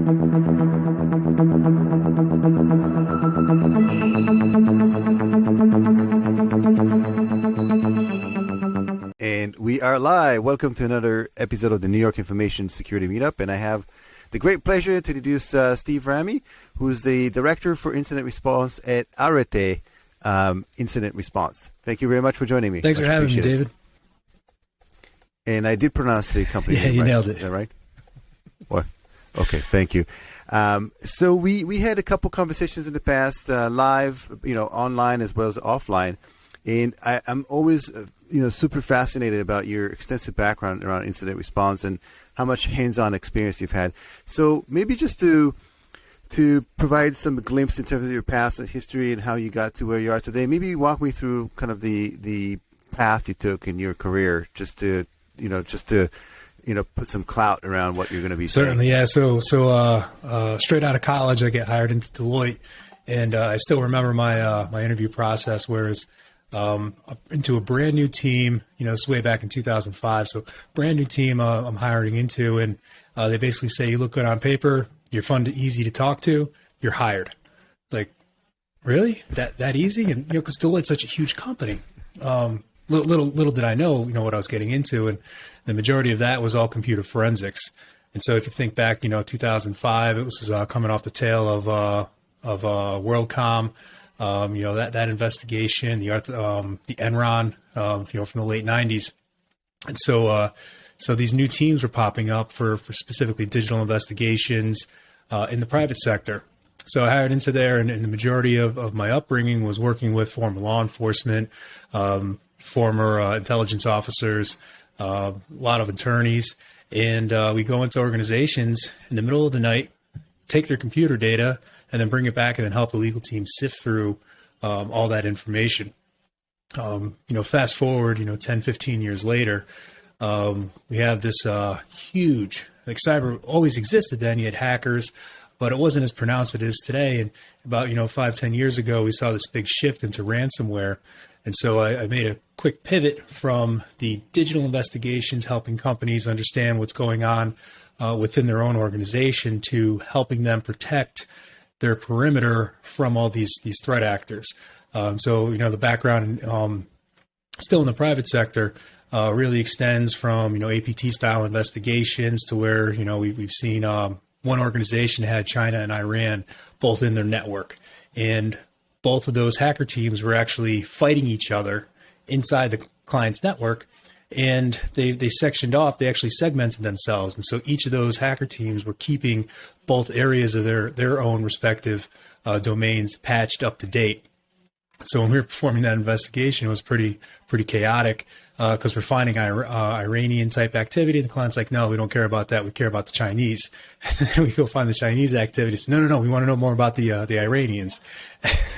And we are live. Welcome to another episode of the New York Information Security Meetup. And I have the great pleasure to introduce Steve Ramey, who's the Director for Incident Response at Arete Incident Response. Thank you very much for joining me. Thanks for having me, David. And I did pronounce the company name, you right? Nailed it. Is that right? What? Okay, thank you. So we had a couple conversations in the past, live, online as well as offline. And I'm always, super fascinated about your extensive background around incident response and how much hands-on experience you've had. So maybe just to provide some glimpse in terms of your past and history and how you got to where you are today, maybe walk me through kind of the path you took in your career, just to put some clout around what you're going to be Certainly, saying. yeah. So straight out of college, I get hired into Deloitte, and I still remember my interview process, whereas into a brand new team, it's way back in 2005. So brand new team I'm hiring into, and they basically say, you look good on paper, you're fun, easy to talk to, you're hired. Like, really? That easy? And because Deloitte's such a huge company. Little did I know, what I was getting into, and the majority of that was all computer forensics. And so if you think back, 2005, it was coming off the tail of WorldCom. That investigation, the Enron, from the late 90s. And so these new teams were popping up for specifically digital investigations in the private sector. So I hired into there, and the majority of my upbringing was working with former law enforcement, former intelligence officers, a lot of attorneys. And we go into organizations in the middle of the night, take their computer data, and then bring it back and then help the legal team sift through all that information. Fast forward, 10, 15 years later, we have this huge, like cyber always existed then. You had hackers, but it wasn't as pronounced as it is today. And about, 5, 10 years ago, we saw this big shift into ransomware. And so I made a quick pivot from the digital investigations, helping companies understand what's going on within their own organization, to helping them protect their perimeter from all these threat actors. So the background still in the private sector really extends from APT style investigations to where we've seen one organization had China and Iran both in their network, and both of those hacker teams were actually fighting each other inside the client's network. And they sectioned off, they actually segmented themselves. And so each of those hacker teams were keeping both areas of their own respective domains patched up to date. So when we were performing that investigation, it was pretty chaotic because we're finding Iranian type activity. The client's like, no, we don't care about that. We care about the Chinese. And then we go find the Chinese activities. No, we want to know more about the Iranians.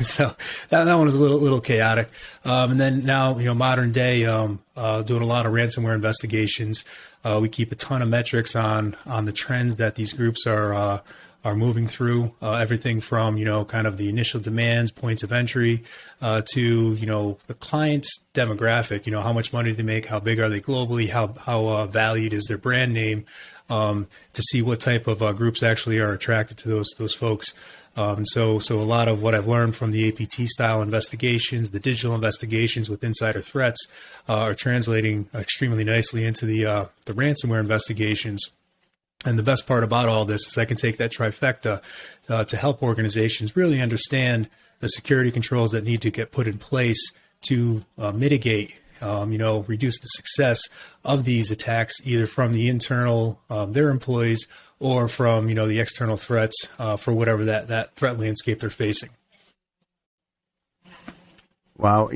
So that one was a little chaotic. And then now, modern day, doing a lot of ransomware investigations. We keep a ton of metrics on the trends that these groups are moving through, everything from, kind of the initial demands, points of entry, to, the client's demographic, how much money they make, how big are they globally, how valued is their brand name, to see what type of groups actually are attracted to those folks. So a lot of what I've learned from the APT style investigations, the digital investigations with insider threats, are translating extremely nicely into the ransomware investigations. And the best part about all this is I can take that trifecta to help organizations really understand the security controls that need to get put in place to mitigate, reduce the success of these attacks, either from the internal, their employees, or from, the external threats for whatever that threat landscape they're facing. Wow.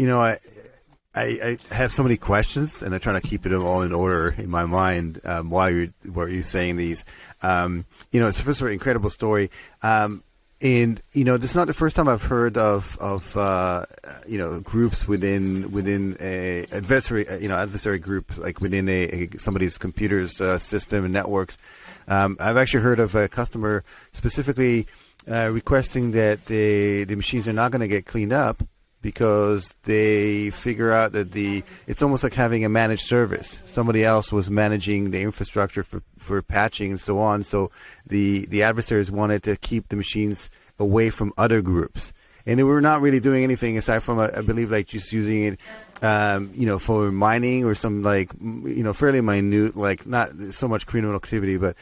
I have so many questions, and I'm trying to keep it all in order in my mind while you're saying these. It's first of all an incredible story, and this is not the first time I've heard of groups within a adversary group, like within somebody's computer's system and networks. I've actually heard of a customer specifically requesting that the machines are not going to get cleaned up because they figure out that it's almost like having a managed service. Somebody else was managing the infrastructure for patching and so on. So the adversaries wanted to keep the machines away from other groups. And they were not really doing anything aside from, I believe, like just using it, for mining or some fairly minute, like not so much criminal activity, but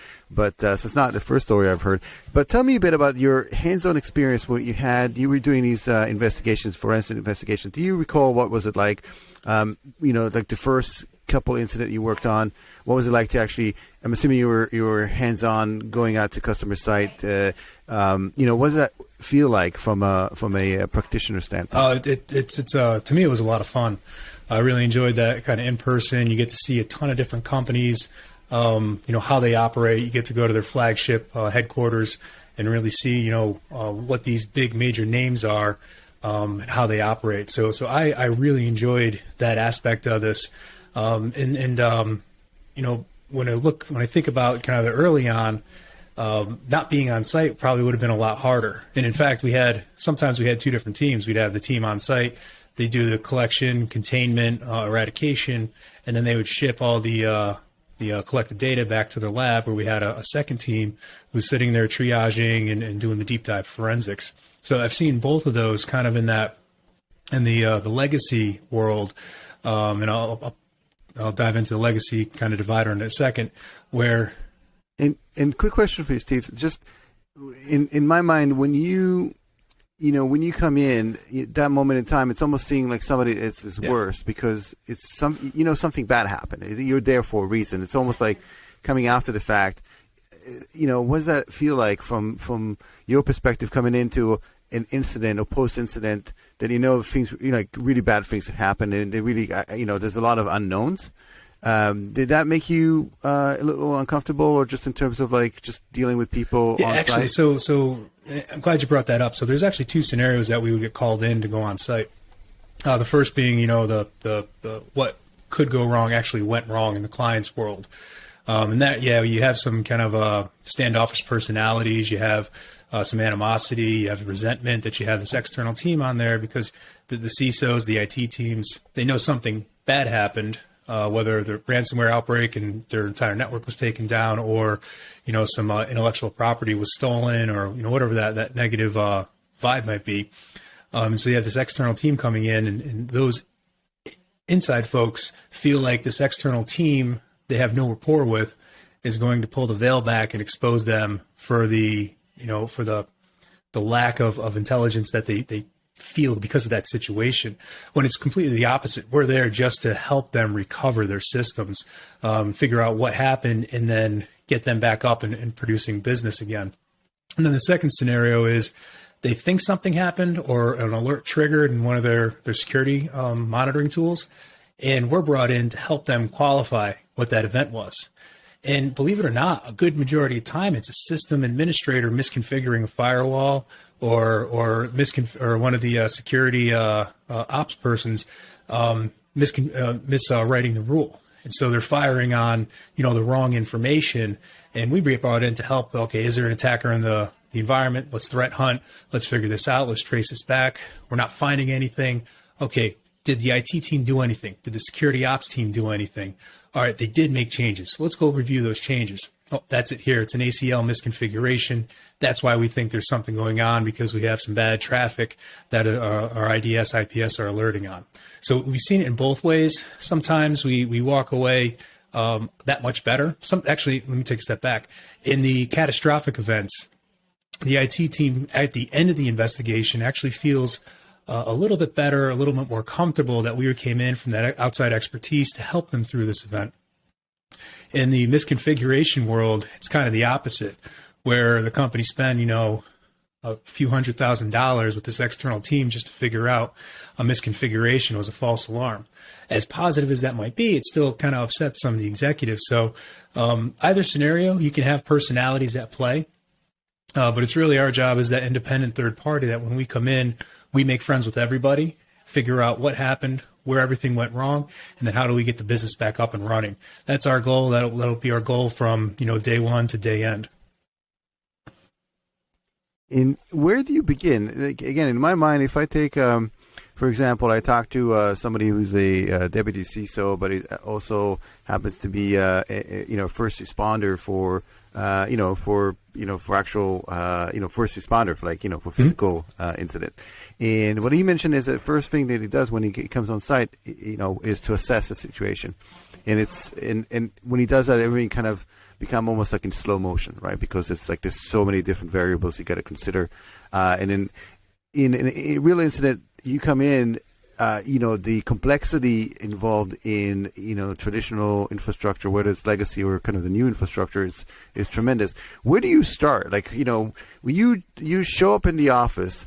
so it's not the first story I've heard. But tell me a bit about your hands-on experience. What you were doing these investigations, forensic investigations. Do you recall what was it like? Like the first couple incident you worked on. What was it like to actually? I'm assuming you were hands-on, going out to customer site. What does that feel like from a practitioner standpoint? It's to me it was a lot of fun. I really enjoyed that kind of in person. You get to see a ton of different companies, how they operate. You get to go to their flagship headquarters and really see what these big major names are, and how they operate. So I really enjoyed that aspect of this. When I think about kind of the early on, not being on site probably would have been a lot harder. And in fact, sometimes we had two different teams. We'd have the team on site. They do the collection, containment, eradication, and then they would ship all the collected data back to the lab, where we had a second team who's sitting there triaging and doing the deep dive forensics. So I've seen both of those kind of in the legacy world, and I'll dive into the legacy kind of divider in a second, where. And quick question for you, Steve. Just in my mind, when you come in, that moment in time, it's almost seeing like somebody is worse because it's something bad happened. You're there for a reason. It's almost like coming after the fact. What does that feel like from your perspective, coming into an incident or post-incident that things, like really bad things happen, and they really, there's a lot of unknowns. Did that make you a little uncomfortable, or just in terms of like just dealing with people on site? So I'm glad you brought that up. So there's actually two scenarios that we would get called in to go on site. The first being, the what could go wrong actually went wrong in the client's world. And that, you have some kind of standoffish personalities. You have some animosity. You have resentment that you have this external team on there because the CISOs, the IT teams, they know something bad happened. Whether the ransomware outbreak and their entire network was taken down, or some intellectual property was stolen, or whatever that negative vibe might be. So you have this external team coming in, and those inside folks feel like this external team they have no rapport with is going to pull the veil back and expose them for the lack of intelligence that they feel because of that situation, when it's completely the opposite. We're there just to help them recover their systems, figure out what happened, and then get them back up and producing business again. And then the second scenario is they think something happened or an alert triggered in one of their security monitoring tools, and we're brought in to help them qualify what that event was. And believe it or not, a good majority of time, it's a system administrator misconfiguring a firewall, or one of the security ops persons miswriting the rule, and so they're firing on the wrong information. And we get brought in to help. Okay, is there an attacker in the environment? Let's threat hunt. Let's figure this out. Let's trace this back. We're not finding anything. Okay, did the IT team do anything? Did the security ops team do anything? All right, they did make changes. So let's go review those changes. Oh, that's it here. It's an ACL misconfiguration. That's why we think there's something going on, because we have some bad traffic that our IDS, IPS are alerting on. So we've seen it in both ways. Sometimes we walk away that much better. Actually, let me take a step back. In the catastrophic events, the IT team at the end of the investigation actually feels a little bit better, a little bit more comfortable that we came in from that outside expertise to help them through this event. In the misconfiguration world, it's kind of the opposite, where the company spend, a few $100,000 with this external team just to figure out a misconfiguration was a false alarm. As positive as that might be, it still kind of upsets some of the executives. So either scenario, you can have personalities at play, but it's really our job as that independent third party that when we come in, we make friends with everybody, figure out what happened, where everything went wrong, and then how do we get the business back up and running. That's our goal. That'll be our goal from day one to day end. where do you begin? Like, again, in my mind, if I take, for example, I talked to somebody who's a deputy CISO, but it also happens to be first responder for actual first responder for for physical incidents. And what he mentioned is the first thing that he does when he comes on site, is to assess the situation. And and when he does that, everything kind of become almost like in slow motion, right? Because it's like there's so many different variables you got to consider. And then in a real incident, you come in, the complexity involved in, traditional infrastructure, whether it's legacy or kind of the new infrastructure, is tremendous. Where do you start? Like, when you show up in the office,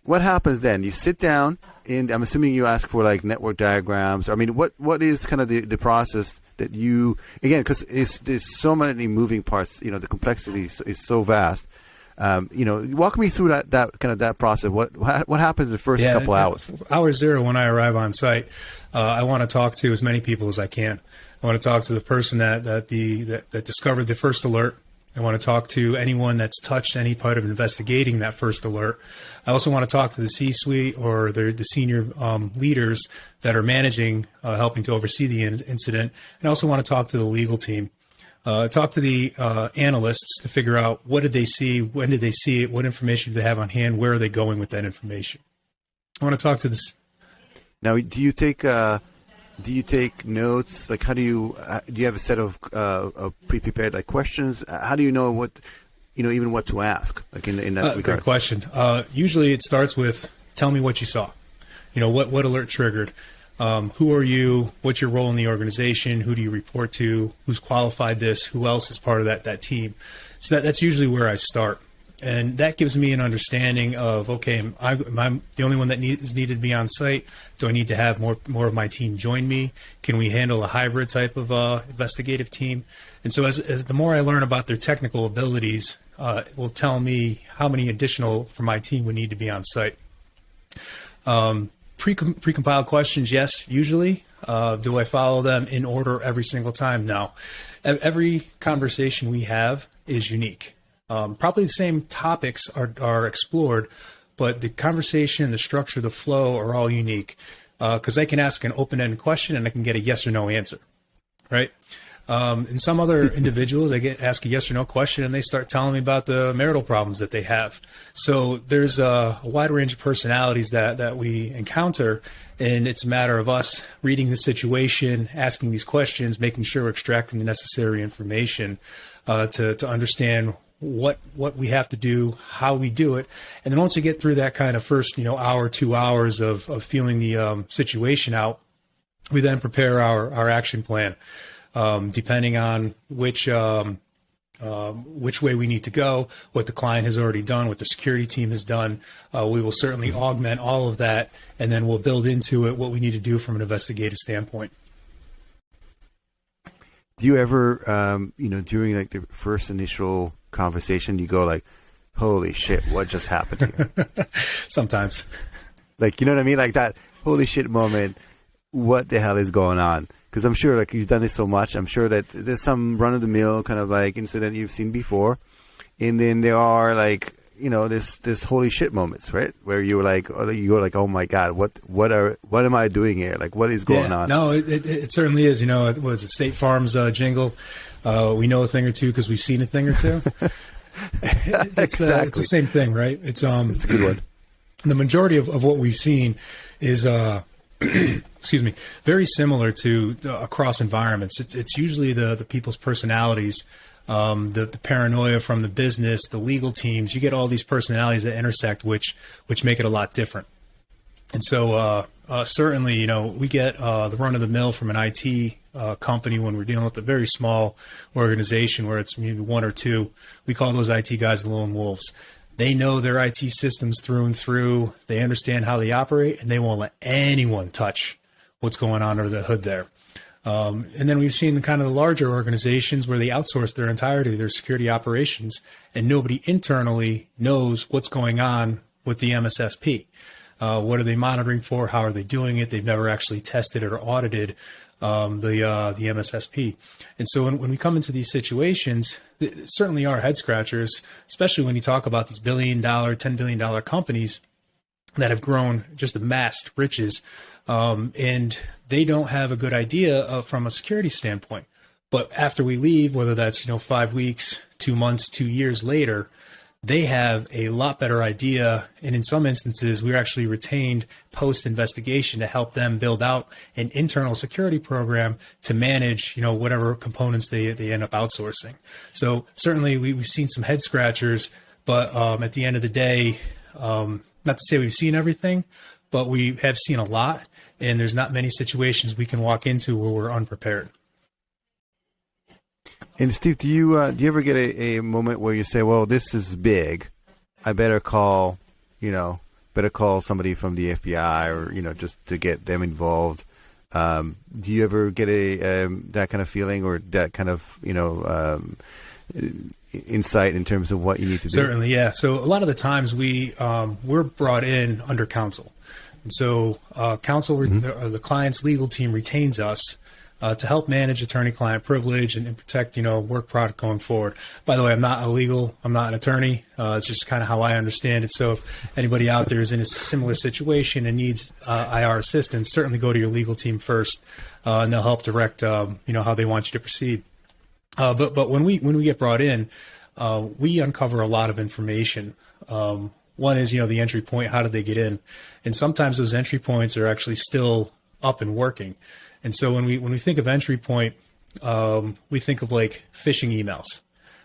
what happens then? You sit down, and I'm assuming you ask for like network diagrams. I mean, what is kind of the process that you, again, because there's so many moving parts, the complexity is so vast. Walk me through that process. What happens in the first couple hours? Hour zero, when I arrive on site, I want to talk to as many people as I can. I want to talk to the person that discovered the first alert. I want to talk to anyone that's touched any part of investigating that first alert. I also want to talk to the C-suite or the senior leaders that are managing, helping to oversee the incident. And I also want to talk to the legal team. Talk to the analysts to figure out what did they see, when did they see it, what information do they have on hand, where are they going with that information. I want to talk to this. Now, do you take notes? Like, how do you have a set of pre-prepared like questions? How do you know what, even what to ask? Like in that regard. Great question. Usually it starts with, tell me what you saw. What alert triggered. Who are you? What's your role in the organization? Who do you report to? Who's qualified this? Who else is part of that team? So that's usually where I start. And that gives me an understanding of, okay, am I the only one that is needed to be on site? Do I need to have more of my team join me? Can we handle a hybrid type of investigative team? And so as the more I learn about their technical abilities, it will tell me how many additional from my team would need to be on site. Precompiled questions, yes, usually. Do I follow them in order every single time? No. Every conversation we have is unique. Probably the same topics are explored, but the conversation, the structure, the flow are all unique. Because I can ask an open-ended question and I can get a yes or no answer, right? And some other individuals, I ask a yes or no question and they start telling me about the marital problems that they have. So there's a wide range of personalities that we encounter, and it's a matter of us reading the situation, asking these questions, making sure we're extracting the necessary information to understand what we have to do, how we do it. And then once we get through that kind of first, hour, 2 hours of feeling the situation out, we then prepare our action plan. Depending on which way we need to go, what the client has already done, what the security team has done, we will certainly augment all of that, and then we'll build into it what we need to do from an investigative standpoint. Do you ever, during like the first initial conversation, you go like, "Holy shit, what just happened here?" Sometimes. Like, you know what I mean? Like that holy shit moment. What the hell is going on? Because I'm sure, like, you've done this so much, I'm sure that there's some run-of-the-mill kind of like incident you've seen before, and then there are like, this holy shit moments, right? Where you go like, oh my god, what am I doing here? Like, what is going on? No, it certainly is. It was State Farm's jingle. We know a thing or two because we've seen a thing or two. Exactly. It's the same thing, right? It's a good one. The majority of what we've seen is excuse me, very similar to across environments. It's usually the people's personalities, the paranoia from the business, the legal teams. You get all these personalities that intersect, which make it a lot different. And so certainly, we get the run of the mill from an IT company when we're dealing with a very small organization where it's maybe one or two. We call those IT guys the lone wolves. They know their IT systems through and through. They understand how they operate, and they won't let anyone touch what's going on under the hood there. And then we've seen kind of the larger organizations where they outsource their entirety, their security operations, and nobody internally knows what's going on with the MSSP. What are they monitoring for? How are they doing it? They've never actually tested or audited the MSSP. And so when we come into these situations, certainly are head scratchers, especially when you talk about these $1 billion, $10 billion companies that have grown, just amassed riches, and they don't have a good idea from a security standpoint. But after we leave, whether that's 5 weeks, 2 months, 2 years later, they have a lot better idea. And in some instances, we're actually retained post-investigation to help them build out an internal security program to manage, whatever components they end up outsourcing. So certainly we've seen some head scratchers, but at the end of the day, not to say we've seen everything, but we have seen a lot. And there's not many situations we can walk into where we're unprepared. And Steve, do you ever get a moment where you say, well, this is big, I better call somebody from the FBI or, just to get them involved? Do you ever get that kind of feeling or that kind of, insight in terms of what you need to do? Certainly, yeah. So a lot of the times we're brought in under counsel. And so counsel, the client's legal team retains us to help manage attorney-client privilege and protect, work product going forward. By the way, I'm not I'm not an attorney. It's just kind of how I understand it. So if anybody out there is in a similar situation and needs IR assistance, certainly go to your legal team first, and they'll help direct, how they want you to proceed. But when we get brought in, we uncover a lot of information. One is, the entry point. How did they get in? And sometimes those entry points are actually still up and working. And so when we think of entry point, we think of like phishing emails,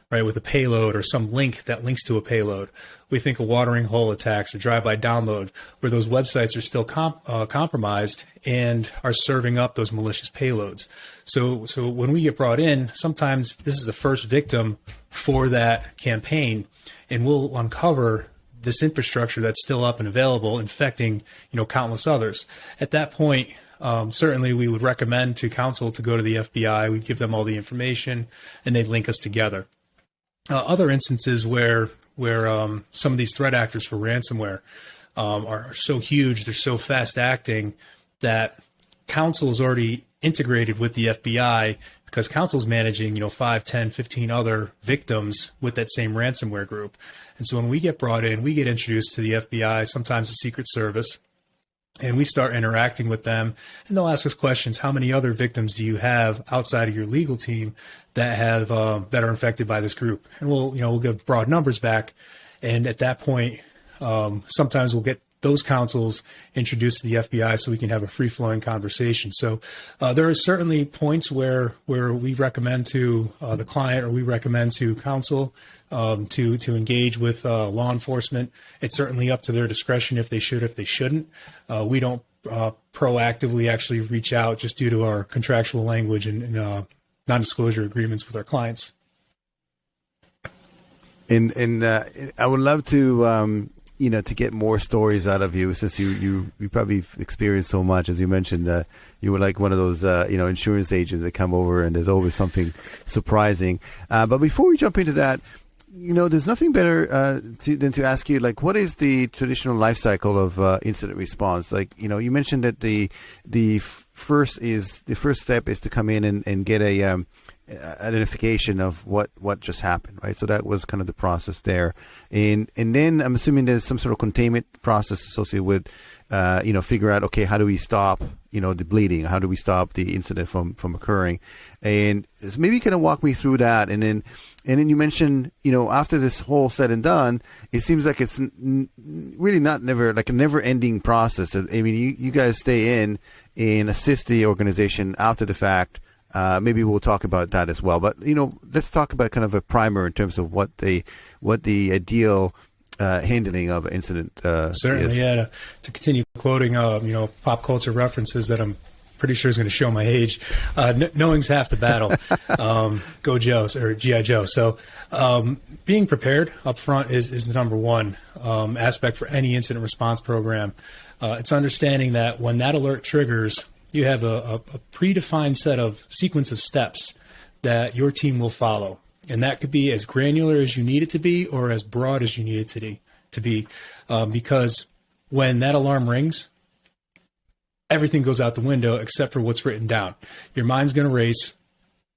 right, with a payload or some link that links to a payload. We think of watering hole attacks or drive-by download, where those websites are still compromised and are serving up those malicious payloads. So when we get brought in, sometimes this is the first victim for that campaign, and we'll uncover this infrastructure that's still up and available, infecting countless others. At that point, certainly we would recommend to counsel to go to the FBI. We'd give them all the information, and they'd link us together. Other instances where some of these threat actors for ransomware are so huge, they're so fast acting that counsel is already integrated with the FBI, because counsel's managing 5, 10, 15 other victims with that same ransomware group. And so when we get brought in, we get introduced to the FBI, sometimes the Secret Service, and we start interacting with them, and they'll ask us questions. How many other victims do you have outside of your legal team that have that are infected by this group? And we'll give broad numbers back, and at that point, sometimes we'll get those counsels introduced to the FBI so we can have a free-flowing conversation. So there are certainly points where we recommend to the client, or we recommend to counsel to engage with law enforcement. It's certainly up to their discretion if they should, if they shouldn't. We don't proactively actually reach out just due to our contractual language and non-disclosure agreements with our clients. And I would love to to get more stories out of you, since you probably experienced so much. As you mentioned, you were like one of those insurance agents that come over, and there's always something surprising. But before we jump into that, there's nothing better than to ask you, like, what is the traditional life cycle of incident response? Like, you mentioned that the first step is to come in and get a identification of what just happened, right? So that was kind of the process there, and then I'm assuming there's some sort of containment process associated with figure out, okay, how do we stop the bleeding? How do we stop the incident from occurring? And so maybe you can walk me through that. And then you mentioned, after this whole said and done, it seems like it's really never a never-ending process. I mean, you guys stay in and assist the organization after the fact. Maybe we'll talk about that as well. But let's talk about kind of a primer in terms of what the ideal handling of an incident certainly is. Yeah. To continue quoting pop culture references that I'm pretty sure is going to show my age. Knowing's half the battle. Go Joe, or G.I. Joe. So being prepared up front is the number one aspect for any incident response program. It's understanding that when that alert triggers, you have a predefined set of sequence of steps that your team will follow. And that could be as granular as you need it to be, or as broad as you need it to be, because when that alarm rings, everything goes out the window except for what's written down. Your mind's going to race.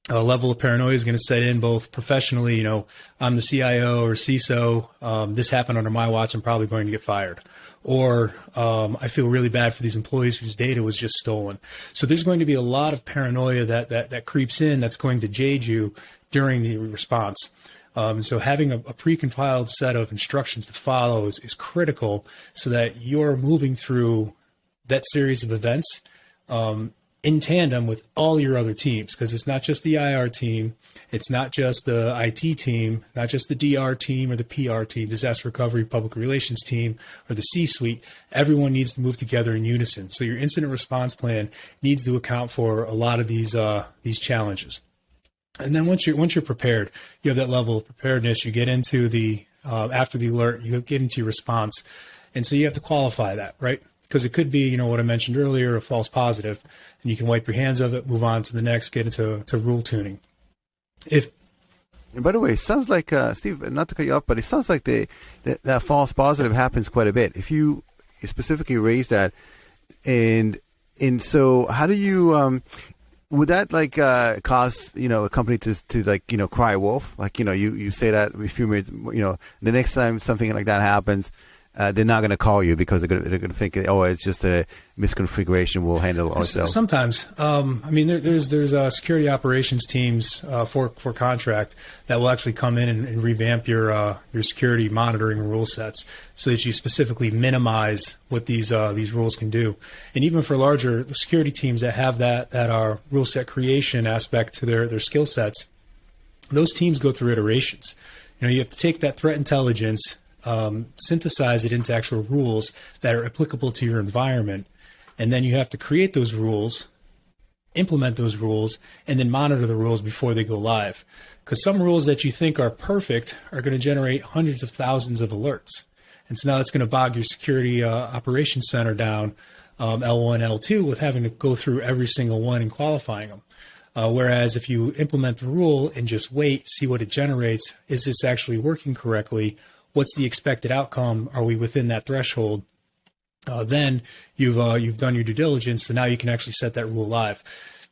A level of paranoia is going to set in both professionally. You know, I'm the CIO or CISO. This happened under my watch. I'm probably going to get fired. Or I feel really bad for these employees whose data was just stolen. So there's going to be a lot of paranoia that creeps in that's going to jade you during the response. So having a pre-compiled set of instructions to follow is critical so that you're moving through that series of events in tandem with all your other teams, because it's not just the IR team, it's not just the IT team, not just the DR team or the PR team, disaster recovery, public relations team, or the C-suite. Everyone needs to move together in unison. So your incident response plan needs to account for a lot of these challenges. And then once you're prepared, you have that level of preparedness. You get into the after the alert, you get into your response, and so you have to qualify that, right? Because it could be, you know, what I mentioned earlier, a false positive, and you can wipe your hands of it, move on to the next, get into rule tuning. And by the way, it sounds like, Steve, not to cut you off, but it sounds like that false positive happens quite a bit. If you specifically raise that, and so how do you, would that cause, you know, a company to like, you know, cry wolf? Like, you know, you say that a few minutes, you know, the next time something like that happens, they're not going to call you because they're going to think, oh, it's just a misconfiguration. We'll handle it ourselves. Sometimes, I mean, there's security operations teams for contract that will actually come in and revamp your security monitoring rule sets so that you specifically minimize what these rules can do. And even for larger security teams that have that rule set creation aspect to their skill sets, those teams go through iterations. You know, you have to take that threat intelligence, synthesize it into actual rules that are applicable to your environment. And then you have to create those rules, implement those rules, and then monitor the rules before they go live. Because some rules that you think are perfect are going to generate hundreds of thousands of alerts. And so now that's going to bog your security operations center down, L1, L2, with having to go through every single one and qualifying them. Whereas if you implement the rule and just wait, see what it generates, is this actually working correctly? What's the expected outcome? Are we within that threshold? Then you've done your due diligence, so now you can actually set that rule live.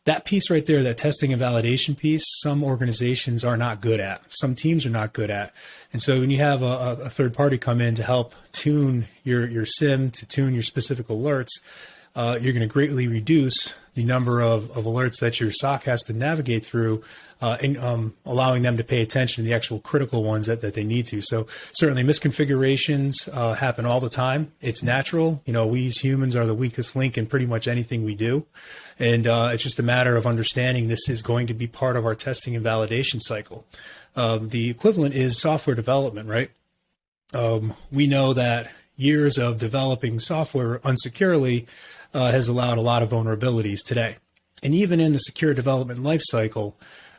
That piece right there, that testing and validation piece, some organizations are not good at. Some teams are not good at. And so when you have a third party come in to help tune your SIM, to tune your specific alerts, you're going to greatly reduce the number of alerts that your SOC has to navigate through, and allowing them to pay attention to the actual critical ones that they need to. So certainly misconfigurations happen all the time. It's natural. You know, we as humans are the weakest link in pretty much anything we do. And it's just a matter of understanding this is going to be part of our testing and validation cycle. The equivalent is software development, right? We know that years of developing software unsecurely has allowed a lot of vulnerabilities today. And even in the secure development lifecycle,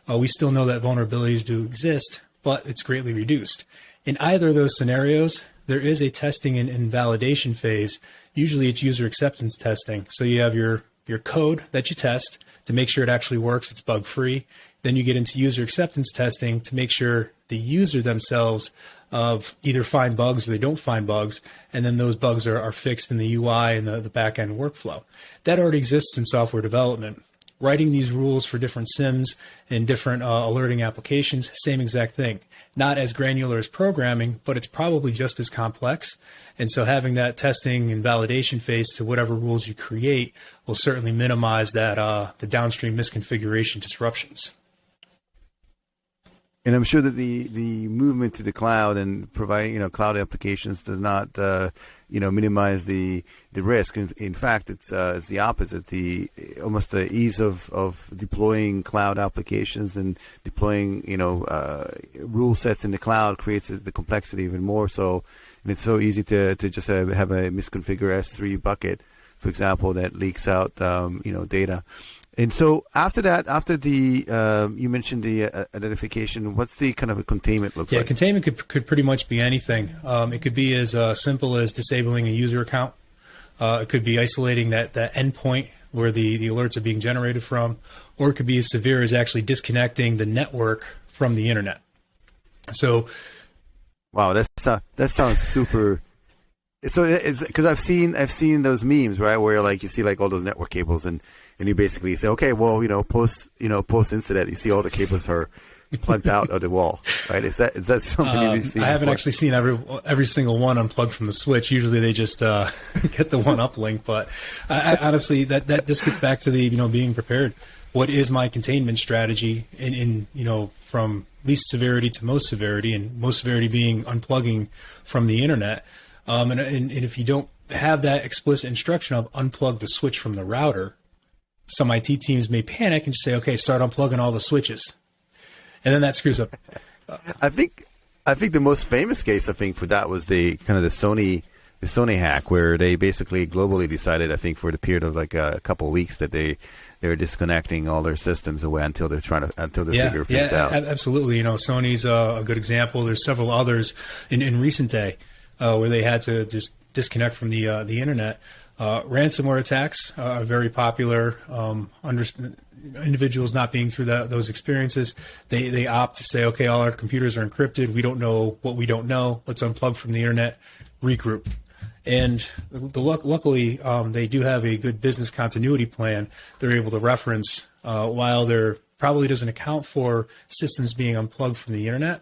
we still know that vulnerabilities do exist, but it's greatly reduced. In either of those scenarios, there is a testing and validation phase. Usually it's user acceptance testing. So you have your code that you test to make sure it actually works, it's bug-free. Then you get into user acceptance testing to make sure the user themselves either find bugs or they don't find bugs, and then those bugs are fixed in the UI and the back-end workflow. That already exists in software development. Writing these rules for different SIMs and different alerting applications, same exact thing. Not as granular as programming, but it's probably just as complex. And so having that testing and validation phase to whatever rules you create will certainly minimize that the downstream misconfiguration disruptions. And I'm sure that the movement to the cloud and providing, you know, cloud applications does not, minimize the risk. In fact, it's the opposite. Almost the ease of deploying cloud applications and deploying, rule sets in the cloud creates the complexity even more so. And it's so easy to just have a misconfigured S3 bucket, for example, that leaks out, data. And so after that, you mentioned the identification, what's the kind of a containment look like? Yeah, containment could pretty much be anything. It could be as simple as disabling a user account. It could be isolating that endpoint where the alerts are being generated from, or it could be as severe as actually disconnecting the network from the internet. So, wow, that sounds super. So it's because I've seen those memes, right, where like you see like all those network cables and you basically say, okay, well, post incident, you see all the cables are plugged out of the wall, right? Is that something you've seen? I haven't actually seen every single one unplugged from the switch. Usually they just get the one uplink, but I honestly, that this gets back to the being prepared. What is my containment strategy in from least severity to most severity, and most severity being unplugging from the internet. And if you don't have that explicit instruction of unplug the switch from the router, some IT teams may panic and just say, okay, start unplugging all the switches. And then that screws up. I think the most famous case, for that was the Sony hack, where they basically globally decided, for the period of like a couple of weeks, that they were disconnecting all their systems away until they figure things out. Absolutely. Sony's a good example. There's several others in recent day where they had to just disconnect from the internet. Ransomware attacks are very popular. Individuals not being through those experiences, they opt to say, okay, all our computers are encrypted. We don't know what we don't know. Let's unplug from the internet, regroup. And luckily, they do have a good business continuity plan they're able to reference. While there probably doesn't account for systems being unplugged from the internet,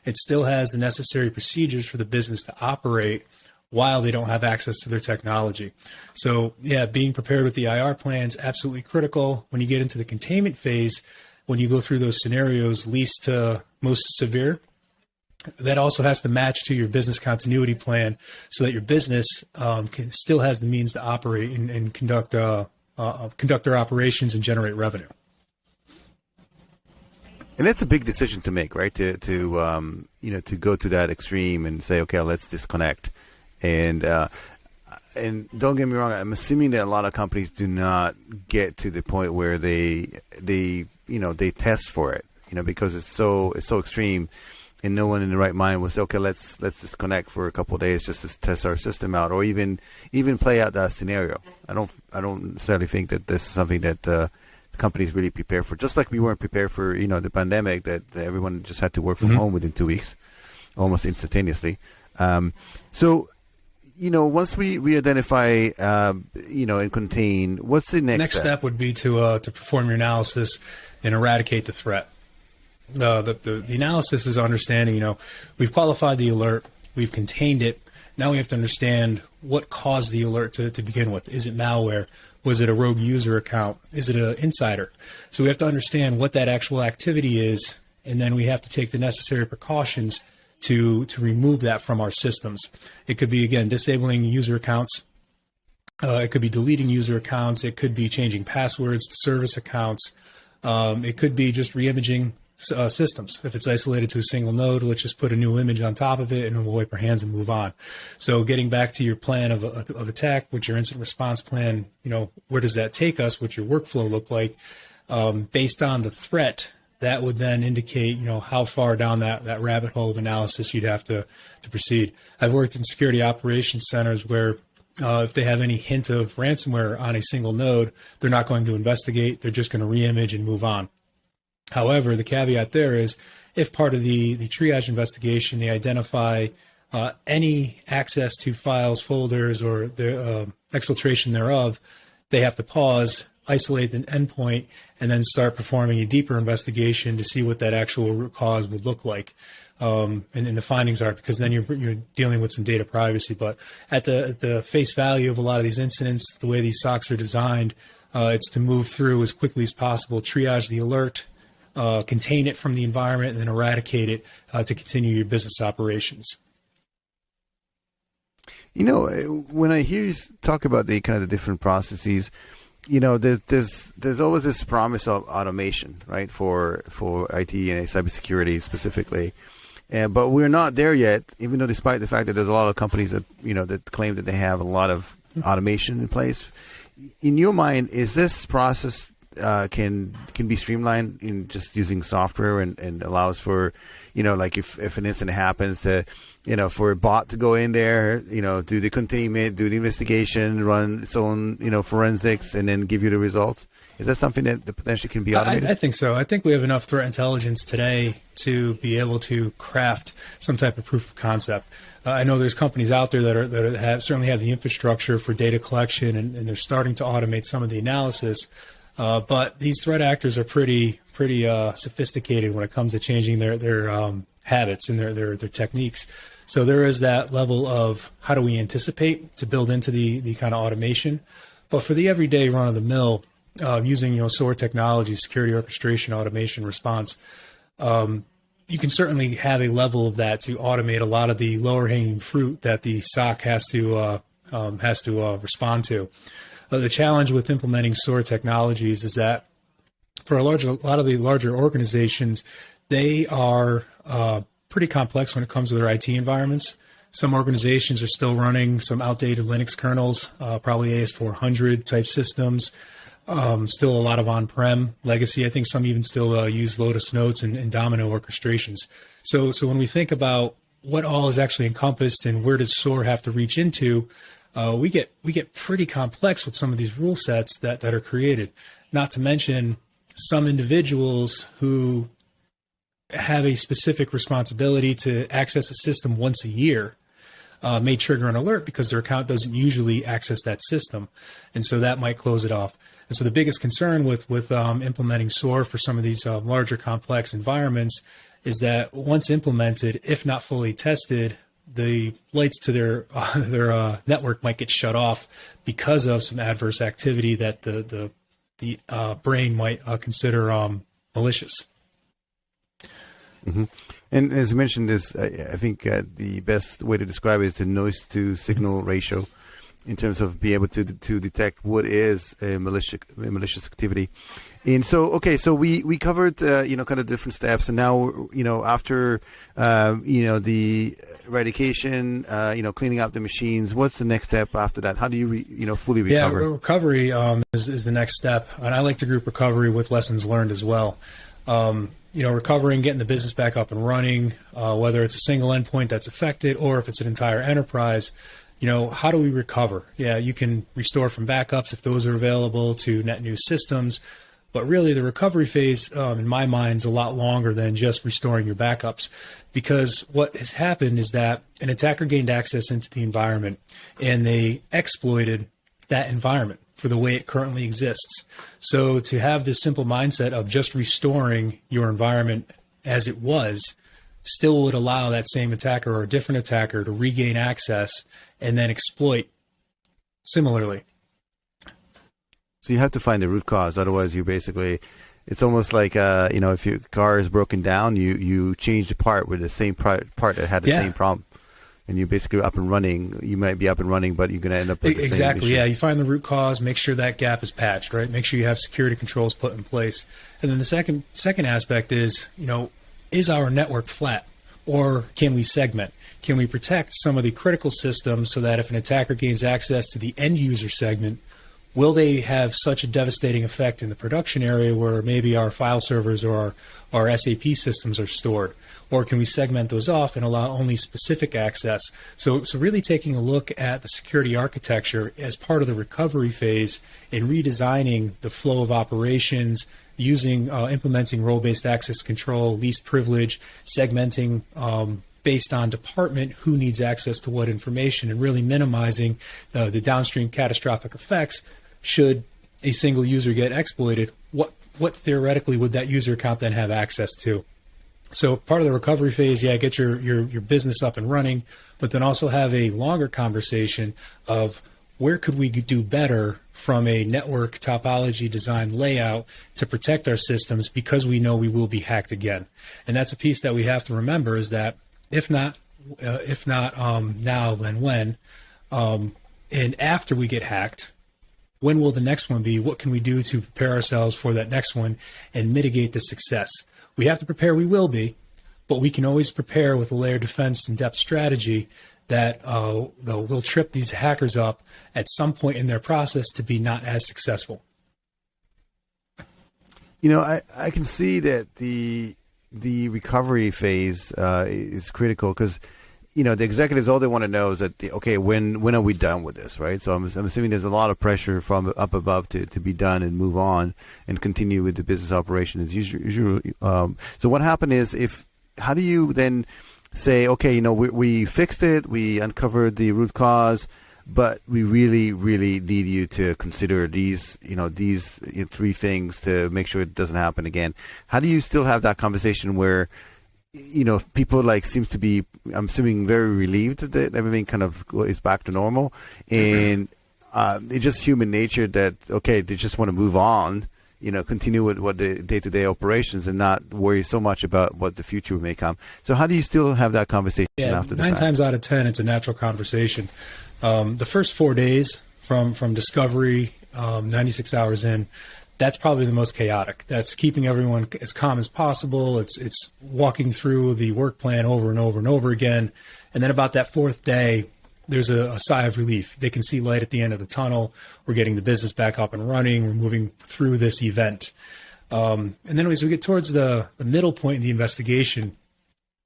it still has the necessary procedures for the business to operate while they don't have access to their technology. So, being prepared with the IR plan is absolutely critical. When you get into the containment phase, when you go through those scenarios, least to most severe, that also has to match to your business continuity plan so that your business still has the means to operate and conduct their operations and generate revenue. And that's a big decision to make, right? To go to that extreme and say, okay, let's disconnect. And don't get me wrong, I'm assuming that a lot of companies do not get to the point where they test for it, because it's so extreme, and no one in the right mind will say, okay, let's disconnect for a couple of days just to test our system out, or even play out that scenario. I don't necessarily think that this is something that companies really prepare for. Just like we weren't prepared for the pandemic, that everyone just had to work from home within 2 weeks, almost instantaneously. So once we identify, and contain, what's the next step? Next step would be to perform your analysis and eradicate the threat. The analysis is understanding, we've qualified the alert, we've contained it. Now we have to understand what caused the alert to begin with. Is it malware? Was it a rogue user account? Is it an insider? So we have to understand what that actual activity is, and then we have to take the necessary precautions to remove that from our systems. It could be, again, disabling user accounts. It could be deleting user accounts. It could be changing passwords to service accounts. It could be just re-imaging systems. If it's isolated to a single node, let's just put a new image on top of it and we'll wipe our hands and move on. So getting back to your plan of attack, what's your incident response plan, where does that take us? What's your workflow look like? Based on the threat, that would then indicate, how far down that rabbit hole of analysis you'd have to proceed. I've worked in security operations centers where if they have any hint of ransomware on a single node, they're not going to investigate. They're just going to re-image and move on. However, the caveat there is if part of the triage investigation, they identify any access to files, folders, or the exfiltration thereof, they have to pause, isolate the endpoint, and then start performing a deeper investigation to see what that actual root cause would look like. And the findings are, because then you're dealing with some data privacy. But at the face value of a lot of these incidents, the way these SOCs are designed, it's to move through as quickly as possible, triage the alert, contain it from the environment, and then eradicate it to continue your business operations. When I hear you talk about the kind of the different processes, there's always this promise of automation, right, for IT and cybersecurity specifically. But we're not there yet, even though despite the fact that there's a lot of companies that, that claim that they have a lot of automation in place. In your mind, is this process can be streamlined in just using software and allows for, like if an incident happens to, for a bot to go in there, do the containment, do the investigation, run its own, forensics, and then give you the results? Is that something that potentially can be automated? I think so. I think we have enough threat intelligence today to be able to craft some type of proof of concept. I know there's companies out there that certainly have the infrastructure for data collection, and they're starting to automate some of the analysis. But these threat actors are pretty sophisticated when it comes to changing their habits and their techniques. So there is that level of how do we anticipate to build into the kind of automation. But for the everyday run of the mill, using SOAR technology, security orchestration, automation, response, you can certainly have a level of that to automate a lot of the lower hanging fruit that the SOC has to respond to. The challenge with implementing SOAR technologies is that for a lot of the larger organizations, they are pretty complex when it comes to their IT environments. Some organizations are still running some outdated Linux kernels, probably AS400 type systems. Still a lot of on-prem legacy. I think some even still use Lotus Notes and Domino orchestrations. So when we think about what all is actually encompassed and where does SOAR have to reach into, we get pretty complex with some of these rule sets that are created. Not to mention some individuals who have a specific responsibility to access a system once a year may trigger an alert because their account doesn't usually access that system, and so that might close it off. And so the biggest concern with implementing SOAR for some of these larger complex environments is that once implemented, if not fully tested, the lights to their network might get shut off because of some adverse activity that the brain might consider malicious. Mm-hmm. And as you mentioned, I think the best way to describe it is the noise to signal ratio, in terms of being able to detect what is a malicious activity. And so we covered kind of different steps, and now after the eradication, cleaning up the machines, what's the next step after that? How do you fully recover? Yeah, recovery is the next step, and I like to group recovery with lessons learned as well. Recovering, getting the business back up and running, whether it's a single endpoint that's affected or if it's an entire enterprise. How do we recover? Yeah, you can restore from backups if those are available to net new systems. But really, the recovery phase, in my mind, is a lot longer than just restoring your backups. Because what has happened is that an attacker gained access into the environment, and they exploited that environment for the way it currently exists. So to have this simple mindset of just restoring your environment as it was still would allow that same attacker or a different attacker to regain access and then exploit similarly. So you have to find the root cause. Otherwise, it's almost like, if your car is broken down, you change the part with the same part that had the same problem. And you're basically up and running. You might be up and running, but you're going to end up with the same issue. Yeah. You find the root cause, make sure that gap is patched, right? Make sure you have security controls put in place. And then the second aspect is, is our network flat, or can we segment? Can we protect some of the critical systems so that if an attacker gains access to the end user segment, will they have such a devastating effect in the production area where maybe our file servers or our SAP systems are stored? Or can we segment those off and allow only specific access? So really taking a look at the security architecture as part of the recovery phase and redesigning the flow of operations, implementing role-based access control, least privilege, segmenting based on department who needs access to what information, and really minimizing the downstream catastrophic effects should a single user get exploited. What theoretically would that user account then have access to? So part of the recovery phase, get your business up and running, but then also have a longer conversation of where could we do better from a network topology design layout to protect our systems, because we know we will be hacked again. And that's a piece that we have to remember, is that if not now, then when? And after we get hacked, when will the next one be? What can we do to prepare ourselves for that next one and mitigate the success? We have to prepare, we will be, but we can always prepare with a layered defense and depth strategy that will trip these hackers up at some point in their process to be not as successful. I can see that the recovery phase is critical because, the executives, all they want to know is that, when are we done with this, right? So I'm assuming there's a lot of pressure from up above to be done and move on and continue with the business operation as usual. So what happened is how do you then say, we fixed it, we uncovered the root cause, but we really, really need you to consider these three things to make sure it doesn't happen again. How do you still have that conversation where, people seems to be, I'm assuming, very relieved that everything kind of is back to normal, and it's just human nature that they just want to move on, continue with what the day-to-day operations and not worry so much about what the future may come. So how do you still have that conversation after the fact? 9 times out of 10, it's a natural conversation. The first 4 days from discovery, 96 hours in, that's probably the most chaotic. That's keeping everyone as calm as possible. It's walking through the work plan over and over and over again. And then about that 4th day, there's a sigh of relief. They can see light at the end of the tunnel. We're getting the business back up and running. We're moving through this event. And then as we get towards the middle point in the investigation,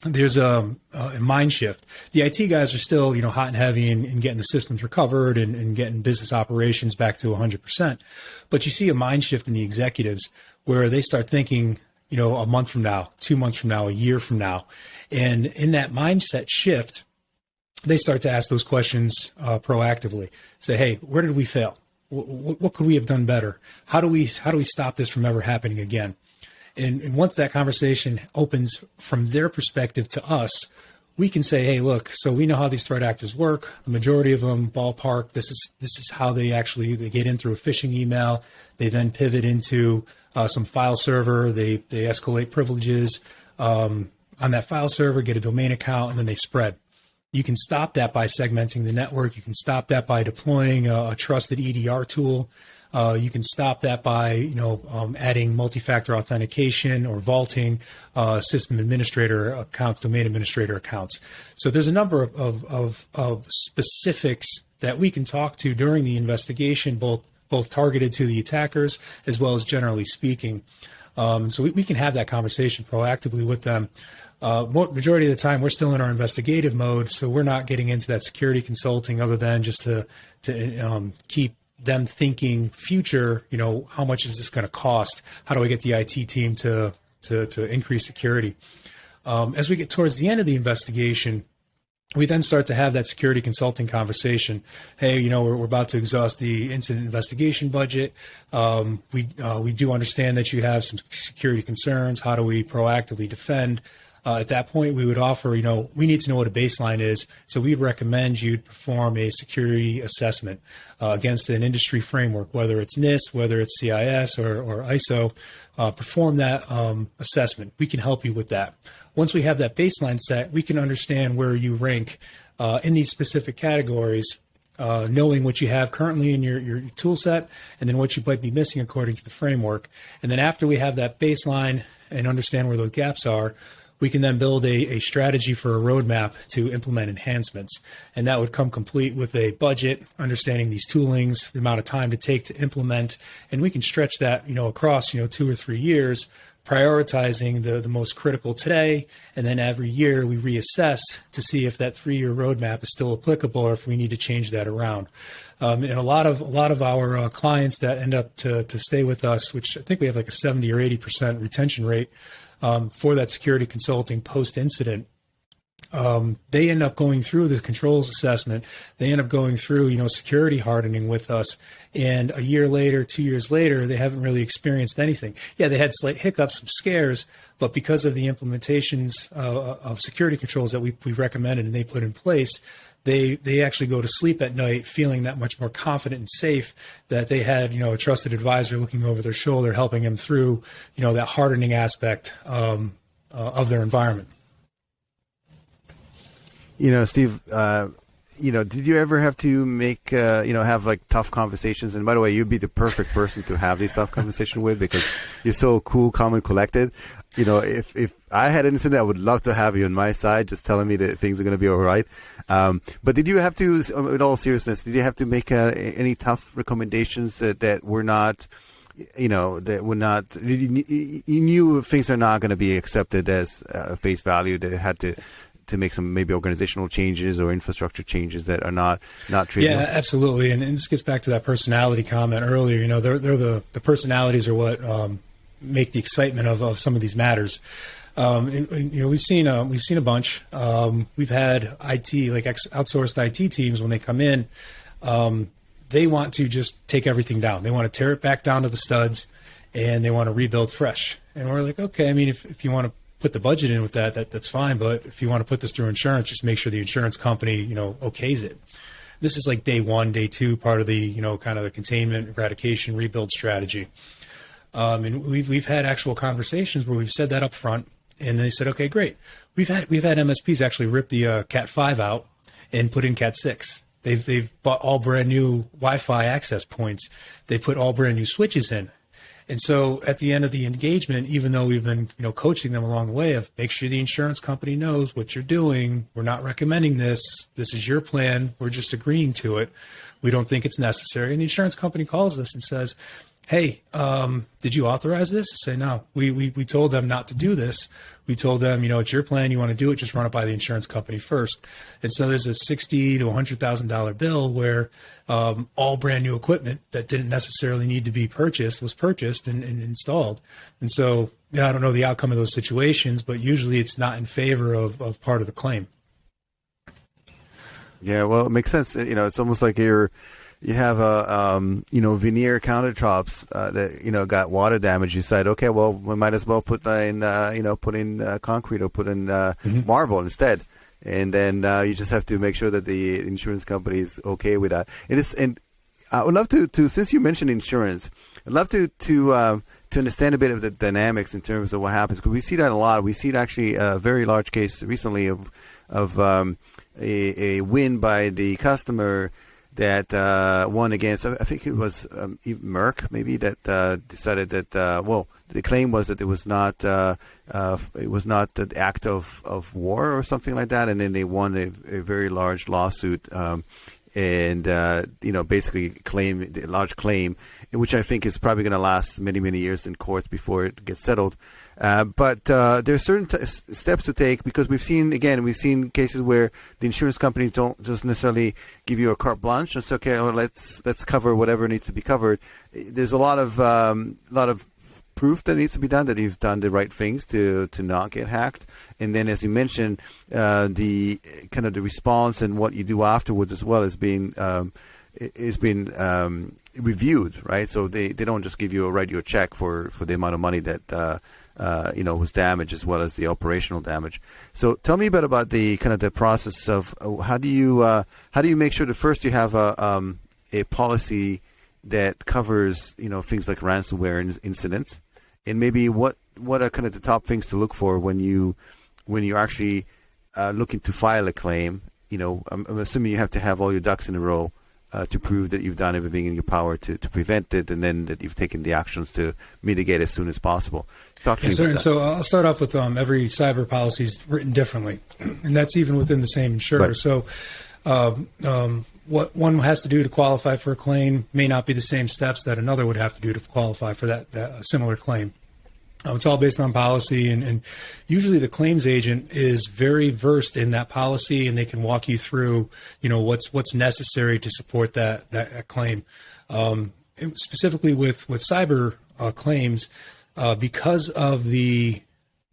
there's a mind shift. The IT guys are still, hot and heavy in getting the systems recovered and getting business operations back to 100%. But you see a mind shift in the executives where they start thinking, a month from now, 2 months from now, a year from now. And in that mindset shift, they start to ask those questions proactively. Say, hey, where did we fail? What could we have done better? How do we stop this from ever happening again? And once that conversation opens from their perspective to us, we can say, hey, look, so we know how these threat actors work. The majority of them, ballpark, this is how they get in through a phishing email. They then pivot into some file server. They escalate privileges on that file server, get a domain account, and then they spread. You can stop that by segmenting the network. You can stop that by deploying a trusted EDR tool. You can stop that by, adding multi-factor authentication or vaulting system administrator accounts, domain administrator accounts. So there's a number of specifics that we can talk to during the investigation, both targeted to the attackers as well as generally speaking. So we can have that conversation proactively with them. Majority of the time, we're still in our investigative mode, so we're not getting into that security consulting other than just to keep them thinking future, how much is this going to cost? How do I get the IT team to increase security? As we get towards the end of the investigation, we then start to have that security consulting conversation. Hey, we're about to exhaust the incident investigation budget. We do understand that you have some security concerns. How do we proactively defend? At that point, we would offer, we need to know what a baseline is. So we recommend you perform a security assessment against an industry framework, whether it's NIST, whether it's CIS or ISO. Perform that assessment. We can help you with that. Once we have that baseline set, we can understand where you rank in these specific categories, knowing what you have currently in your tool set and then what you might be missing according to the framework. And then after we have that baseline and understand where those gaps are, we can then build a strategy for a roadmap to implement enhancements. And that would come complete with a budget, understanding these toolings, the amount of time to take to implement. And we can stretch that, across, 2 or 3 years, prioritizing the most critical today. And then every year we reassess to see if that 3-year roadmap is still applicable or if we need to change that around. And a lot of our clients that end up to stay with us, which I think we have like a 70 or 80% retention rate, for that security consulting post-incident, they end up going through the controls assessment. They end up going through, security hardening with us. And a year later, 2 years later, they haven't really experienced anything. Yeah, they had slight hiccups, some scares, but because of the implementations of security controls that we recommended and they put in place, they actually go to sleep at night feeling that much more confident and safe that they had, a trusted advisor looking over their shoulder, helping them through, that hardening aspect of their environment. Steve, did you ever have to make, have like tough conversations? And by the way, you'd be the perfect person to have these tough conversations with because you're so cool, calm, and collected. If I had an incident, I would love to have you on my side, just telling me that things are going to be all right. But did you have to, in all seriousness, did you have to make any tough recommendations that were not, that would not. You knew things are not going to be accepted as face value. They had to make some maybe organizational changes or infrastructure changes that are not trivial. Yeah, absolutely. And this gets back to that personality comment earlier. They're the personalities are what make the excitement of some of these matters. We've seen a bunch. We've had IT, like outsourced IT teams, when they come in, they want to just take everything down. They want to tear it back down to the studs, and they want to rebuild fresh. And we're like, okay, I mean, if you want to put the budget in with that's fine. But if you want to put this through insurance, just make sure the insurance company, okays it. This is like day one, day two, part of the, kind of the containment, eradication, rebuild strategy. And we've had actual conversations where we've said that up front, and they said, okay, great. We've had MSPs actually rip the Cat 5 out and put in Cat 6. They've bought all brand new Wi-Fi access points. They put all brand new switches in. And so at the end of the engagement, even though we've been, coaching them along the way of make sure the insurance company knows what you're doing. We're not recommending this. This is your plan. We're just agreeing to it. We don't think it's necessary. And the insurance company calls us and says, hey, did you authorize this? I say, no, we told them not to do this. We told them, it's your plan. You want to do it, just run it by the insurance company first. And so there's a $60,000 to $100,000 bill where all brand new equipment that didn't necessarily need to be purchased was purchased and installed. And so, I don't know the outcome of those situations, but usually it's not in favor of part of the claim. Yeah, well, it makes sense. It's almost like you have a veneer countertops that got water damage. You said, okay, well, we might as well put in concrete or put in marble instead, and then you just have to make sure that the insurance company is okay with that. And I would love to since you mentioned insurance, I'd love to understand a bit of the dynamics in terms of what happens, because we see that a lot. We see it actually a very large case recently of a win by the customer that won against, I think it was Merck, maybe, that decided that the claim was that it was not an act of war or something like that, and then they won a very large lawsuit, and basically claim a large claim, which I think is probably going to last many years in courts before it gets settled. But there are certain steps to take, because we've seen cases where the insurance companies don't just necessarily give you a carte blanche and say, okay, well, let's cover whatever needs to be covered. There's a lot of proof that needs to be done that you've done the right things to not get hacked. And then, as you mentioned, the kind of the response and what you do afterwards as well is being reviewed, right? So they don't just write you a check for the amount of money that was damaged, as well as the operational damage. So tell me a bit about the kind of the process of how do you make sure that first you have a policy that covers things like ransomware incidents, and maybe what are kind of the top things to look for when you're actually looking to file a claim. I'm assuming you have to have all your ducks in a row to prove that you've done everything in your power to prevent it, and then that you've taken the actions to mitigate as soon as possible. Talk to me about that. So I'll start off with every cyber policy is written differently, and that's even within the same insurer. Right. So what one has to do to qualify for a claim may not be the same steps that another would have to do to qualify for that similar claim. It's all based on policy, and usually the claims agent is very versed in that policy, and they can walk you through, what's necessary to support that claim. Specifically with cyber claims, because of the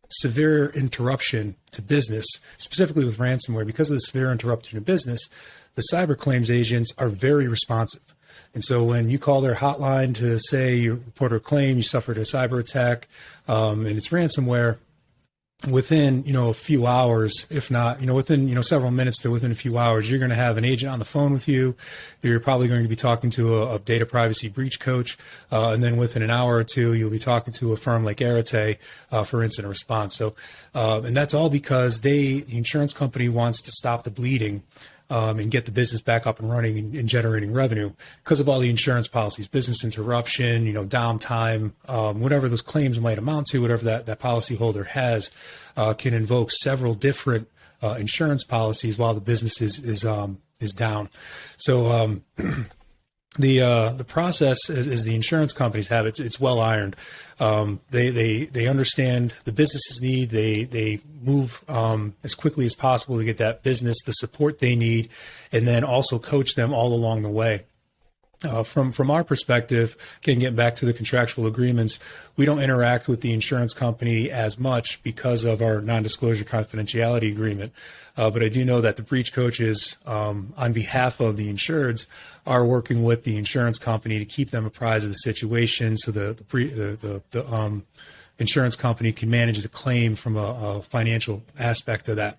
severe interruption to business, specifically with ransomware, because of the severe interruption to business, the cyber claims agents are very responsive. And so when you call their hotline to say you report a claim, you suffered a cyber attack, and it's ransomware, within, a few hours, if not, within, several minutes to within a few hours, you're going to have an agent on the phone with you. You're probably going to be talking to a data privacy breach coach. And then within an hour or two, you'll be talking to a firm like Arete for incident response. So, and that's all because the insurance company wants to stop the bleeding and get the business back up and running and generating revenue because of all the insurance policies, business interruption, downtime, whatever those claims might amount to, whatever that policyholder has, can invoke several different insurance policies while the business is down. So The process is the insurance companies have it's well ironed. They understand the business's need. They move as quickly as possible to get that business the support they need, and then also coach them all along the way. From our perspective, again, getting back to the contractual agreements, we don't interact with the insurance company as much because of our non-disclosure confidentiality agreement. But I do know that the breach coaches, on behalf of the insureds, are working with the insurance company to keep them apprised of the situation, so the insurance company can manage the claim from a financial aspect of that.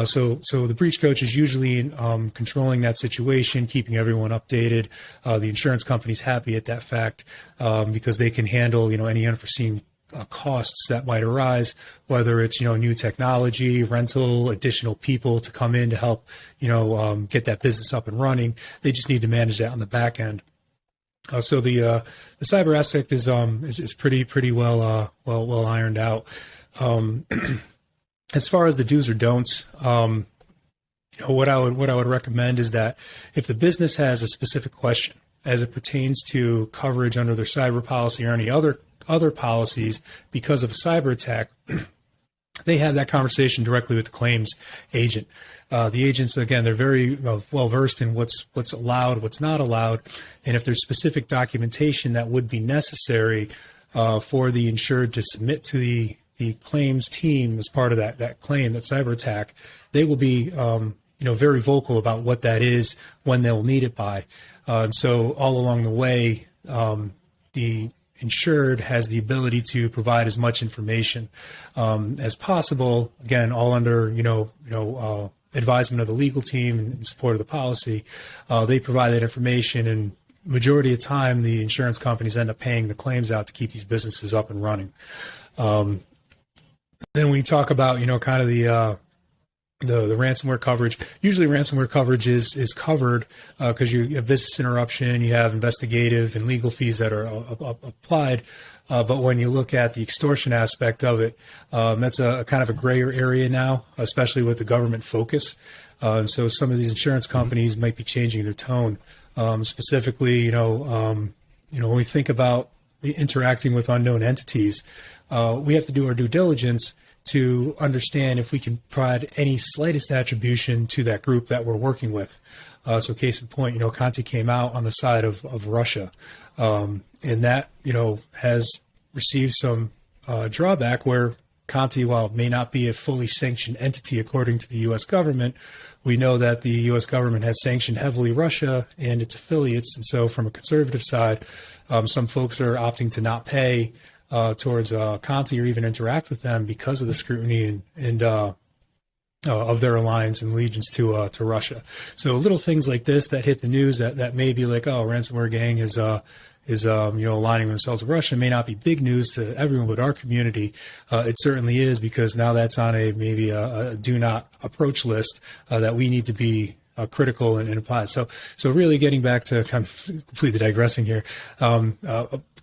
So the breach coach is usually controlling that situation, keeping everyone updated. The insurance company's happy at that fact because they can handle any unforeseen costs that might arise, whether it's new technology, rental, additional people to come in to help get that business up and running. They just need to manage that on the back end. So the cyber aspect is pretty well ironed out. As far as the do's or don'ts, what I would recommend is that if the business has a specific question as it pertains to coverage under their cyber policy or any other policies because of a cyber attack, they have that conversation directly with the claims agent. The agents, again, they're very well versed in what's allowed, what's not allowed, and if there's specific documentation that would be necessary for the insured to submit to the claims team as part of that claim, that cyber attack, they will be very vocal about what that is, when they'll need it by. And so all along the way, the insured has the ability to provide as much information as possible. Again, all under advisement of the legal team and in support of the policy. They provide that information, and majority of the time, the insurance companies end up paying the claims out to keep these businesses up and running. Then when you talk about kind of the ransomware coverage, usually ransomware coverage is covered because you have business interruption, you have investigative and legal fees that are applied. But when you look at the extortion aspect of it, that's a kind of a grayer area now, especially with the government focus. And so some of these insurance companies might be changing their tone. Specifically, when we think about interacting with unknown entities, we have to do our due diligence to understand if we can provide any slightest attribution to that group that we're working with. So case in point, Conti came out on the side of Russia, and that, has received some drawback where Conti, while it may not be a fully sanctioned entity according to the U.S. government, we know that the U.S. government has sanctioned heavily Russia and its affiliates. And so from a conservative side, some folks are opting to not pay towards Conti or even interact with them because of the scrutiny and of their alliance and allegiance to Russia. So little things like this that hit the news that may be like, oh, ransomware gang is aligning themselves with Russia, may not be big news to everyone but our community. It certainly is, because now that's on maybe a do not approach list that we need to be critical and apply. So really getting back to kind of completely digressing here,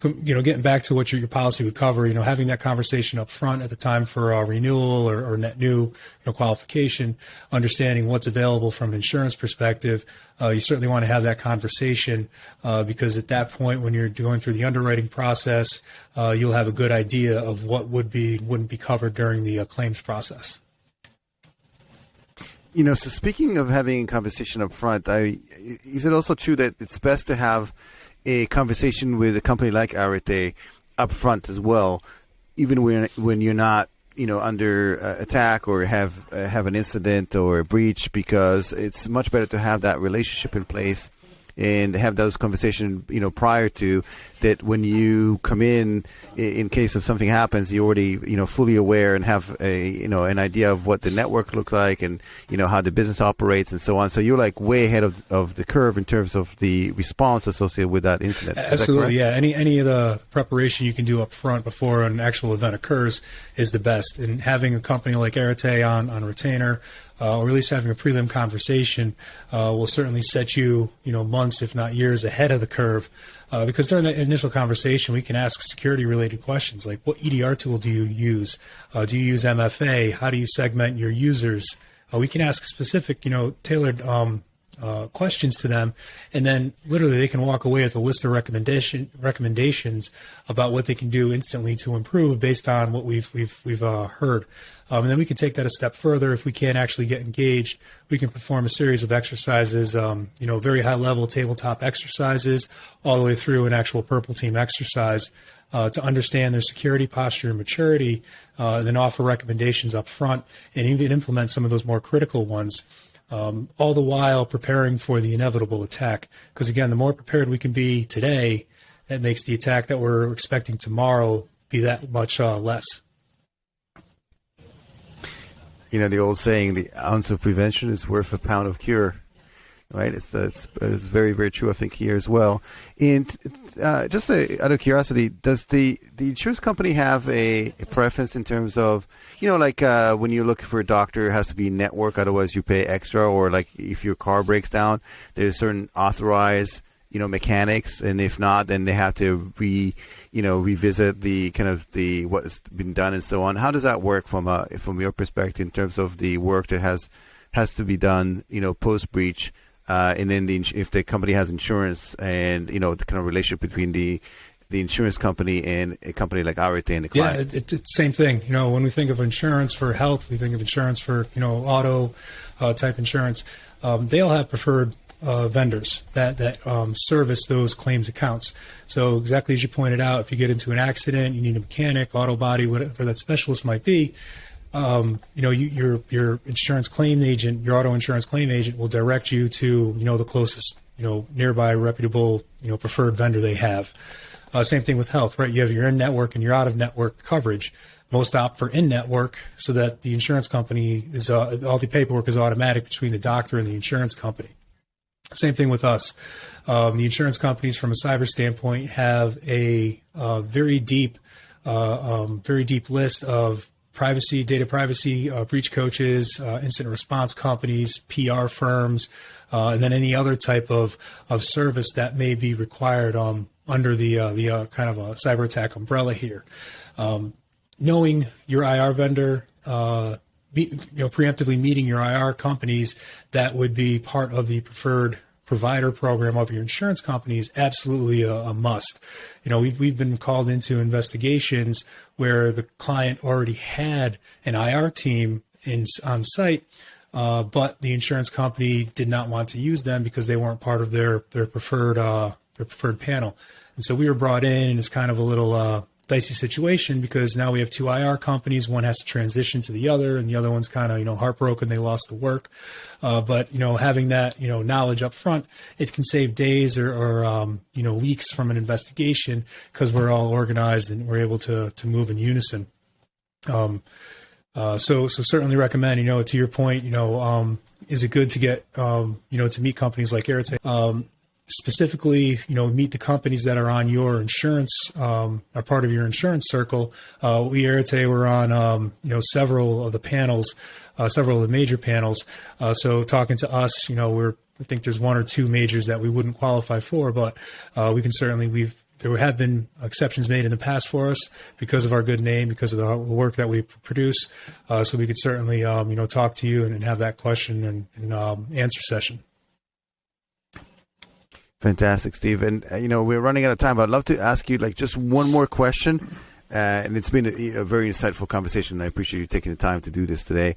getting back to what your policy would cover, having that conversation up front at the time for renewal or net new qualification, understanding what's available from an insurance perspective. You certainly want to have that conversation because at that point, when you're going through the underwriting process, you'll have a good idea of what wouldn't be covered during the claims process. So speaking of having a conversation up front, is it also true that it's best to have a conversation with a company like Arete up front as well, even when you're not, under attack or have an incident or a breach, because it's much better to have that relationship in place and have those conversations, prior to that. When you come in case of something happens, you're already, fully aware and have an idea of what the network looks like and, how the business operates and so on. So you're like way ahead of the curve in terms of the response associated with that incident. Absolutely. Yeah. Any of the preparation you can do up front before an actual event occurs is the best. And having a company like Arete on retainer, or at least having a prelim conversation will certainly set you, months, if not years ahead of the curve. Because during the initial conversation, we can ask security-related questions like, what EDR tool do you use? Do you use MFA? How do you segment your users? We can ask specific, tailored questions to them, and then literally they can walk away with a list of recommendations about what they can do instantly to improve based on what we've heard. And then we can take that a step further. If we can't actually get engaged, we can perform a series of exercises, very high level tabletop exercises, all the way through an actual purple team exercise to understand their security posture and maturity, and then offer recommendations up front and even implement some of those more critical ones. All the while preparing for the inevitable attack. Because again, the more prepared we can be today, that makes the attack that we're expecting tomorrow be that much less. You know, the old saying, the ounce of prevention is worth a pound of cure, right? It's very, very true, I think, here as well. And just out of curiosity, does the insurance company have a preference in terms of, when you're looking for a doctor, it has to be network, otherwise you pay extra, or like if your car breaks down, there's certain authorized, mechanics, and if not, then they have to revisit the kind of what's been done and so on. How does that work from your perspective in terms of the work that has to be done, post breach, and then if the company has insurance, and the kind of relationship between the insurance company and a company like Arete and the client? Yeah, it's the same thing. When we think of insurance for health, we think of insurance for auto type insurance. They all have preferred vendors that service those claims accounts. So exactly as you pointed out, if you get into an accident, you need a mechanic, auto body, whatever that specialist might be, your insurance claim agent, your auto insurance claim agent will direct you to, the closest, nearby reputable, preferred vendor they have. Same thing with health, right? You have your in-network and your out-of-network coverage. Most opt for in-network so that the insurance company is, all the paperwork is automatic between the doctor and the insurance company. Same thing with us. The insurance companies, from a cyber standpoint, have a very deep list of data privacy breach coaches, incident response companies, PR firms, and then any other type of service that may be required under the kind of a cyber attack umbrella here. Knowing your IR vendor, preemptively meeting your IR companies that would be part of the preferred provider program of your insurance company is absolutely a must. We've been called into investigations where the client already had an IR team on site, but the insurance company did not want to use them because they weren't part of their preferred panel. And so we were brought in, and it's kind of a little dicey situation because now we have two IR companies. One has to transition to the other, and the other one's kind of, heartbroken they lost the work. But having that, knowledge up front, it can save days or weeks from an investigation because we're all organized and we're able to move in unison. So certainly recommend, to your point, is it good to get, to meet companies like Arete? Specifically, meet the companies that are on your insurance, are part of your insurance circle. We Arete, we're on, several of the panels, several of the major panels. So talking to us, I think there's one or two majors that we wouldn't qualify for, but we can certainly, there have been exceptions made in the past for us because of our good name, because of the work that we produce. So we could certainly, talk to you and have that question and answer session. Fantastic, Steve. And, we're running out of time, but I'd love to ask you just one more question. And it's been a very insightful conversation. I appreciate you taking the time to do this today.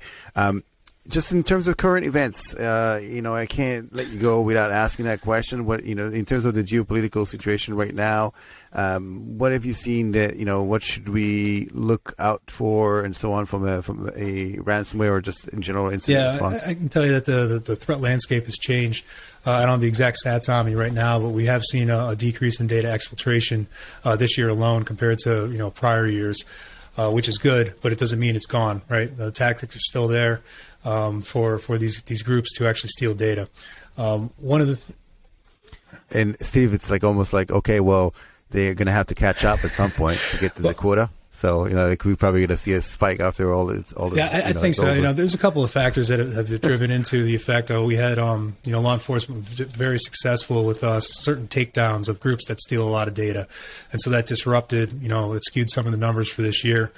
Just in terms of current events, I can't let you go without asking that question. What, in terms of the geopolitical situation right now, what have you seen that, what should we look out for and so on from a ransomware or just in general incident response? I can tell you that the threat landscape has changed. I don't have the exact stats on me right now, but we have seen a decrease in data exfiltration this year alone compared to, prior years, which is good, but it doesn't mean it's gone, right? The tactics are still there. For these groups to actually steal data. And Steve, it's almost like, okay, well, they're going to have to catch up at some point to get to the quota. So, we're probably going to see a spike after all this. Yeah, I think so. Over. There's a couple of factors that have driven into the effect. We had, law enforcement very successful with certain takedowns of groups that steal a lot of data. And so that disrupted, it skewed some of the numbers for this year.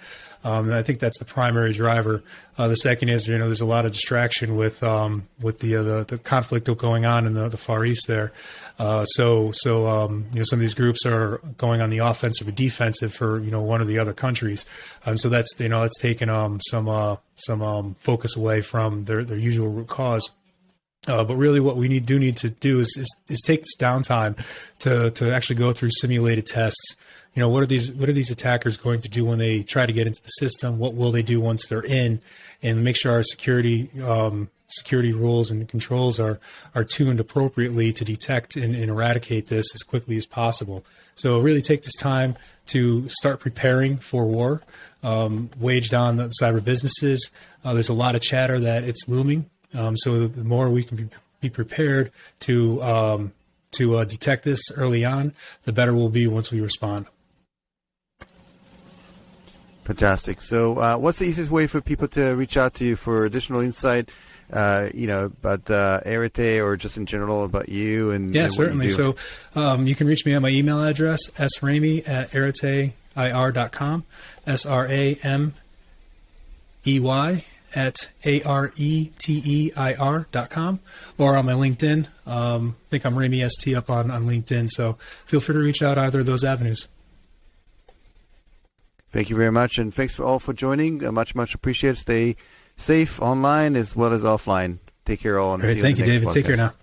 And I think that's the primary driver. The second is, there's a lot of distraction with the conflict going on in the Far East there. So some of these groups are going on the offensive or defensive for, one of the other countries. And so that's taken some focus away from their usual root cause. But really what we need to do is take this downtime to actually go through simulated tests. What are these attackers going to do when they try to get into the system? What will they do once they're in? And make sure our security rules and controls are tuned appropriately to detect and eradicate this as quickly as possible. So really take this time to start preparing for war waged on the cyber businesses. There's a lot of chatter that it's looming. So the more we can be prepared to detect this early on, the better we'll be once we respond. Fantastic. So what's the easiest way for people to reach out to you for additional insight, about Arete or just in general about you? Yeah, certainly. So you can reach me at my email address, sramey@areteir.com, SRAMEY@ARETEIR.com, or on my LinkedIn. I think I'm Ramey ST up on LinkedIn. So feel free to reach out either of those avenues. Thank you very much, and thanks all for joining. Much appreciated. Stay safe online as well as offline. Take care all. And Great. Thank you, David. Take care now.